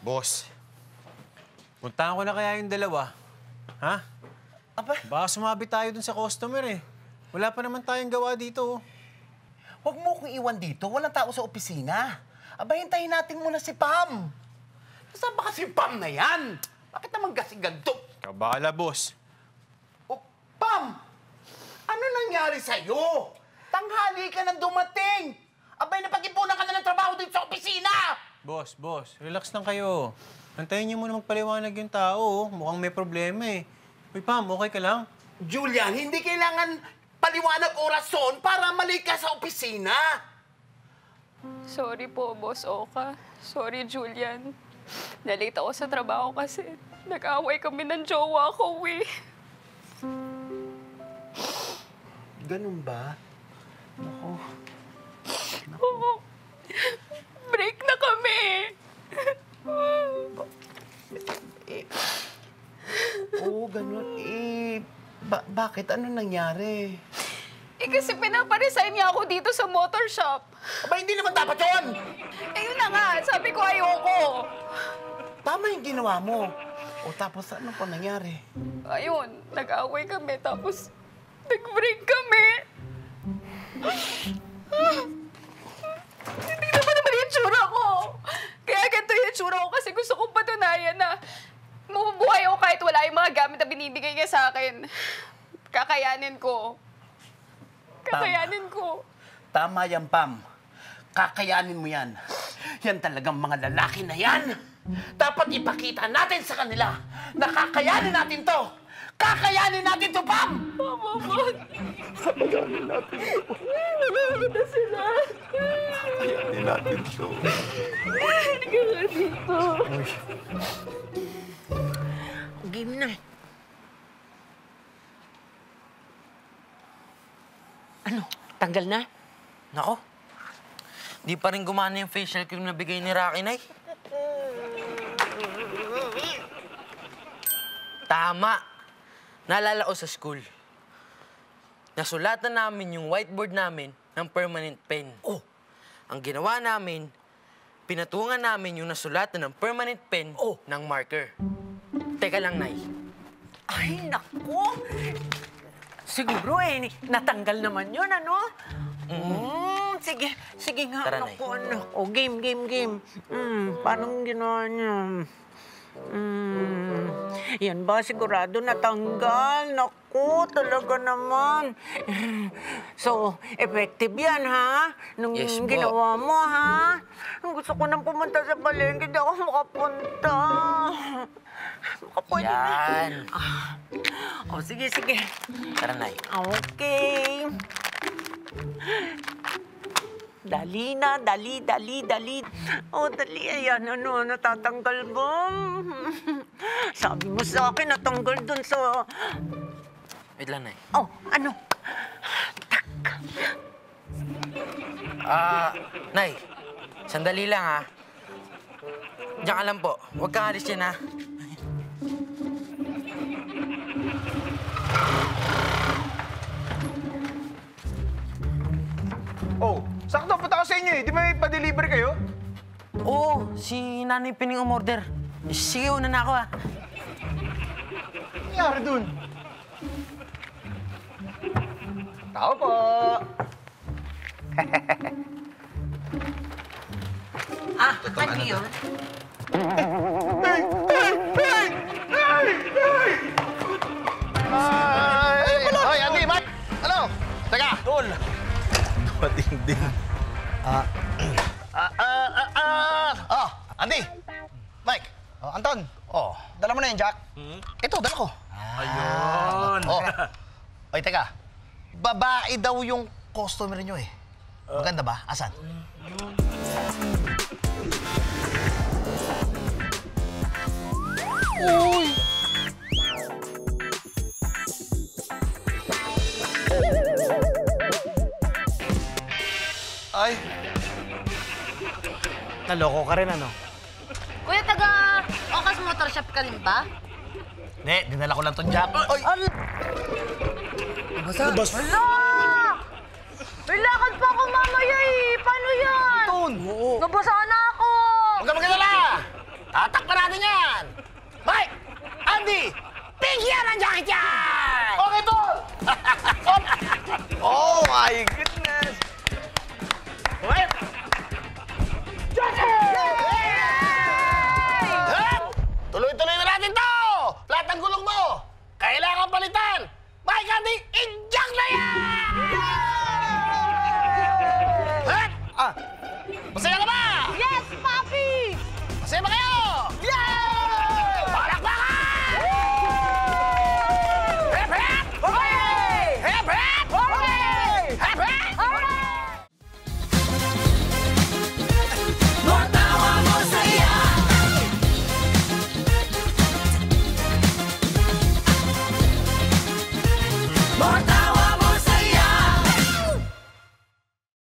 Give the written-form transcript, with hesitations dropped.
Boss, puntahan ko na kaya yung dalawa. Ha? Aba? Baka sumabi tayo dun sa customer eh. Wala pa naman tayong gawa dito. Huwag mo kong iwan dito. Walang tao sa opisina. Aba, hintayin natin muna si Pam. Saan ba kasi Pam na yan? Bakit naman kasi ganito? Kabala, boss. O, Pam! Ano nangyari sa'yo? Tanghali ka nang dumating. Abay, napag-ipunan ka na ng trabaho dito sa opisina! Boss, relax lang kayo. Antayin niyo muna magpaliwanag yung tao. Mukhang may problema eh. Uy, Pam, okay ka lang? Julian, hindi kailangan paliwanag orason para mali ka sa opisina. Sorry po, Boss Oka. Sorry, Julian. Nalate ako sa trabaho kasi nag-away kami ng jowa ko, eh. Ganun ba? Ako. Oo. Break na kami. Oo, ganun. Bakit? Ano nangyari? Kasi pinaparesign niya ako dito sa motor shop. Aba, hindi naman dapat yun! Yun na nga, sabi ko ayoko. Tama yung ginawa mo. O tapos ano pa nangyari? Ayun, nag-away kami, tapos nag-break kami. Hindi naman yung tsura ko. Kaya ganito yung tsura ko kasi gusto kong patunayan na mabubuhay ako kahit wala yung mga gamit na binibigay niya sa akin. Kakayanin ko. Kakayanin ko. Tama yan, Pam. Kakayanin mo yan. Yan talagang mga lalaki na yan. Dapat ipakita natin sa kanila na kakayanin natin to. Kakayanin natin to, Pam! Mama, Boss. Kakayanin natin to. Malapit na sila. Kakayanin natin to. Hindi ka nga dito. Game na. Ano? Tanggal na? Nako, di pa rin gumana yung facial cream na bigay ni Rocky, Nay. Tama. Naalala ko sa school. Nasulatan namin yung whiteboard namin ng permanent pen. Oh. Ang ginawa namin, pinatungan namin yung nasulatan ng permanent pen ng marker. Teka lang, Nay. Ay, naku! Siguro natanggal naman yun, ano? Sige nga, Tara, Nay. naku, anak. O, game. Parang ginawa niya. Yan ba sigurado natanggal? Naku, talaga naman. So, effective yan, ha? Nung Yes, po. ginawa mo, ha? Gusto ko nang pumunta sa palengke, di ako makapunta. Pwede na. Yan. O, sige. Tara, Nay. Okay. Dali na, dali. O, dali. Ayan, ano, natatanggal ba? Sabi mo sa akin, natanggal dun sa... Wait lang, Nay. Oh, ano? Nay, sandali lang, ha. Diyan ka lang po. Huwag kang alis dyan, ha. Oh, sakto punta ko sa inyo eh. Di ba may pa-deliver kayo? Oo, si Nanay Pining umorder. Sige, una na ako, ha. Ano nangyari dun? Tao po! Ano yun? Hoy, Andy, Mike! Ano? Teka! Tol! Matinding. Andy! Mike! Anton! Dala mo na yung jack? Ito, dala ko. Ayun. Oy, teka. Babae daw yung customer nyo eh. Maganda ba? Asan? Uy! Ay. Naloko ka rin, ano? Kuya, taga Okas Motor Shop ka rin ba? Hindi, dinala ko lang tong jack. Oy! Bas. Hala! May lakad pa ako mamaya eh. Paano yan? Ton! Nabasa na ako! Huwag ka magdala! Tatak Bigyan ng Jackie Chan! Okay, tol! Oh my God!